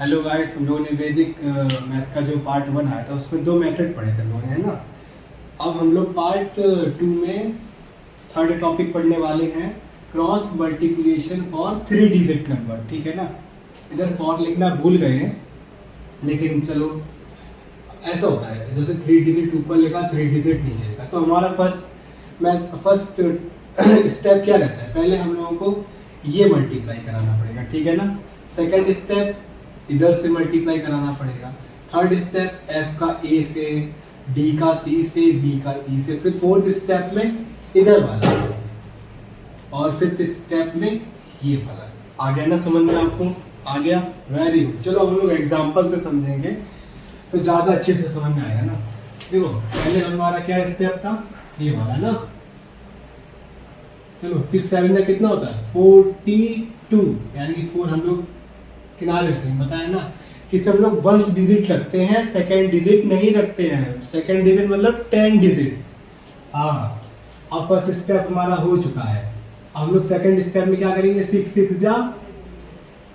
Hello guys, हम लोगों ने वैदिक मैथ का जो पार्ट 1 आया था उसमें दो मेथड पढ़े थे हम लोगों ने, है ना। अब हम लोग पार्ट 2 में थर्ड टॉपिक पढ़ने वाले हैं, cross multiplication for 3 digit number. ठीक है ना। इधर फॉर लिखना भूल गए हैं, लेकिन चलो ऐसा होता है, जैसे 3 डिजिट ऊपर लिखा 3 डिजिट नीचे लिखा। तो हमारा फर्स्ट स्टेप क्या रहता है, पहले हम लोगों को ये मल्टीप्लाई कराना पड़ेगा। ठीक है ना। सेकंड स्टेप इधर से मल्टीप्लाई कराना पड़ेगा। थर्ड स्टेप एफ का ए से, डी का सी से, बी का ई से। फिर फोर्थ स्टेप में इधर वाला, और फिफ्थ स्टेप में ये वाला। आ गया ना समझ में आपको? आ गया, वेरी गुड। चलो हम लोग एग्जाम्पल से समझेंगे तो ज़्यादा अच्छे से समझ में आएगा ना। देखो पहले हमारा क्या स्टेप था, ये वाला ना। चलो 6 7 का कितना होता है 42, यानी कि 4 हम लोग किनारे से बताया ना कि सब लोग वंस डिजिट रखते हैं, सेकंड डिजिट नहीं रखते हैं। सेकंड डिजिट मतलब 10 डिजिट। हाँ, अब फर्स्ट स्टेप हमारा हो चुका है। हम लोग सेकंड स्टेप में क्या करेंगे, 6 6 जा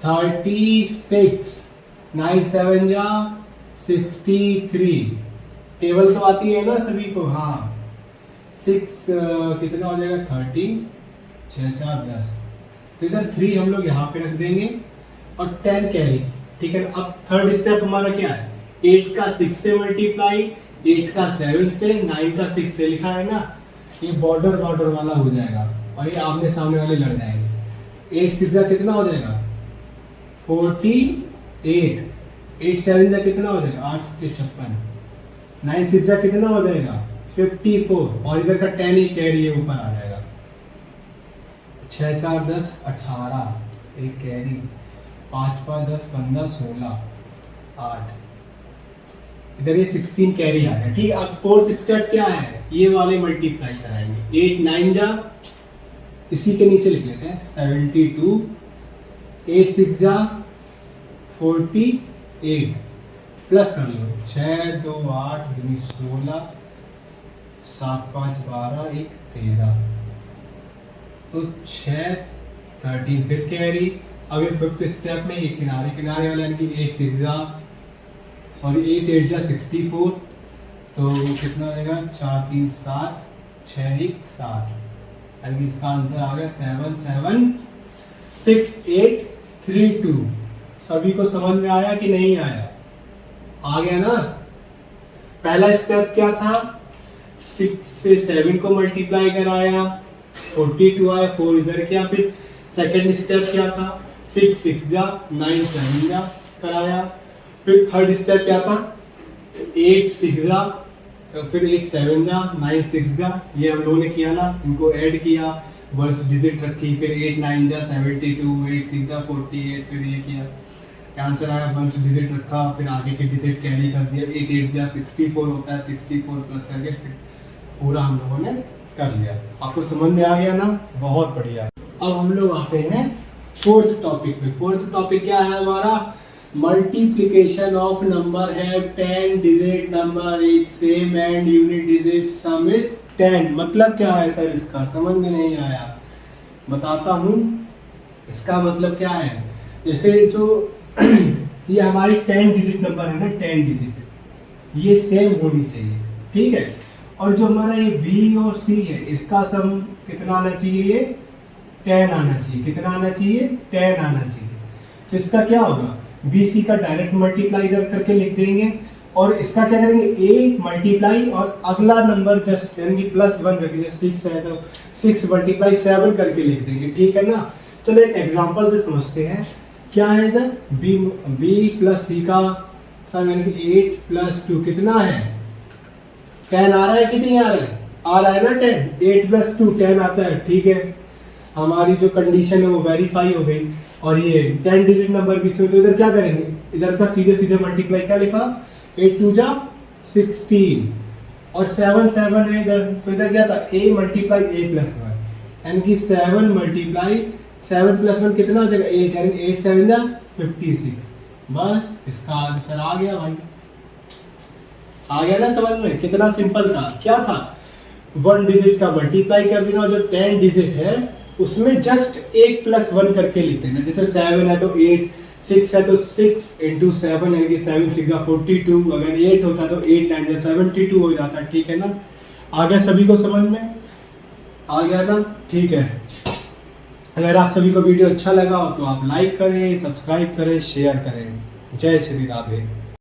36, 9 7 जा 63। टेबल तो आती है ना सभी को। हाँ, 6 कितना हो जाएगा 30, 6 4 10। तो इधर 3 हम लोग यहाँ पे रख देंगे और 10 कैरी। ठीक है। अब थर्ड स्टेप हमारा क्या है, 8 का 6 से मल्टीप्लाई, 8 का 7 से, 9 का 6 से लिखा है ना। ये बॉर्डर वाला हो जाएगा और ये आमने सामने वाले लग जाएंगे। 8 6 का कितना हो जाएगा 48, 8 7 का कितना हो जाएगा 8 से 56, 9 6 का कितना हो जाएगा 54, और इधर का 10 ही कैरी है ऊपर आ जाएगा। 6 4 10 18, एक कैरी, 5 5 10 15 16 8, इधर ये 16 कैरी आ गया। ठीक है। अब फोर्थ स्टेप क्या है, ये वाले मल्टीप्लाई कराएंगे। 8 9 जा, इसी के नीचे लिख लेते हैं 72, 8 6 जा 48, प्लस कर लो 6 2 8 2 16, 7 5 12 1 13, तो 6 13 फिर कैरी। अब ये फिफ्थ स्टेप में ये किनारे वाले, यानी कि 8 6 जा 8 जा 64, तो कितना हो जाएगा 4 3 7 6 1 7, यानी कि इसका आंसर आ गया 7 7 6 8 3 2। सभी को समझ में आया कि नहीं आया? आ गया ना। पहला स्टेप क्या था, 6 से 7 को मल्टीप्लाई कराया, 42 आया, 4 इधर किया। फिर सेकंड स्टेप क्या था, 6 6 जा 9 7 जा कराया। फिर थर्ड स्टेप क्या था, 8 6 जा, फिर 8 7 जा 9 6 जा, ये हम लोगों ने किया ना, इनको ऐड किया, वंस डिजिट रखी। फिर 8 9 जा 72, 8 6 जा 48, फिर ये किया, आंसर आया, वंस डिजिट रखा, फिर आगे के डिजिट कैरी कर दिया। 8 8 जा 64 होता है, 64 प्लस करके फिर पूरा हम लोगों ने कर लिया। आपको समझ में आ गया ना? बहुत बढ़िया। अब हम लोग आते हैं फोर्थ टॉपिक पे। फोर्थ टॉपिक क्या है हमारा, मल्टीप्लिकेशन ऑफ नंबर है 10 डिजिट नंबर, एक same and unit digit some is 10। मतलब क्या है सर, इसका समझ में नहीं आया, बताता हूँ। इसका मतलब क्या है, जैसे जो ये हमारी 10 डिजिट नंबर है ना, 10 डिजिट, ये सेम होनी चाहिए। ठीक है। और जो हमारा ये बी और सी है, इसका सम कितना आना चाहिए, ये 10 आना चाहिए। कितना आना चाहिए 10 आना चाहिए। तो इसका क्या होगा, बी सी का डायरेक्ट मल्टीप्लाई इधर करके लिख देंगे, और इसका क्या करेंगे ए मल्टीप्लाई और अगला नंबर जस्ट यानी कि +1 रख देंगे। 6 है तो 6 मल्टीप्लाई 7 करके लिख देंगे। ठीक है ना। चलो एक एग्जांपल से समझते हैं। क्या है इधर, बी प्लस सी का सम यानी कि 8 + 2 कितना है 10 आ रहा है कि नहीं आ रहा है? आ रहा है ना 10, 8 + 2 10 आता है। ठीक है, हमारी जो कंडीशन है वो वेरीफाई हो गई। और ये 10 डिजिट नंबर भी इसमें, तो इधर क्या करेंगे, इधर का सीधे सीधे मल्टीप्लाई क्या लिखा, 8 2 जा 16, और 7 7 है इधर, तो इधर क्या था a मल्टीप्लाई a + 1, यानी कि 7 मल्टीप्लाई 7 + 1 कितना हो जाएगा 8, यानी 8 7 जा 56। बस इसका आंसर आ गया भाई। आ गया ना समझ में? कितना सिंपल था। क्या था, 1 डिजिट का मल्टीप्लाई कर देना, और जो 10 डिजिट है उसमें जस्ट 1 + 1 करके लिख देना। जैसे 7 है तो 8 6 है तो 6 इंटू 7 यानी कि 7 6 42, अगर 8 होता तो 8 9 72 हो जाता। ठीक है ना, आ गया सभी को समझ में, आ गया ना? ठीक है, अगर आप सभी को वीडियो अच्छा लगा हो तो आप लाइक करें, सब्सक्राइब करें, शेयर करें। जय श्री राधे।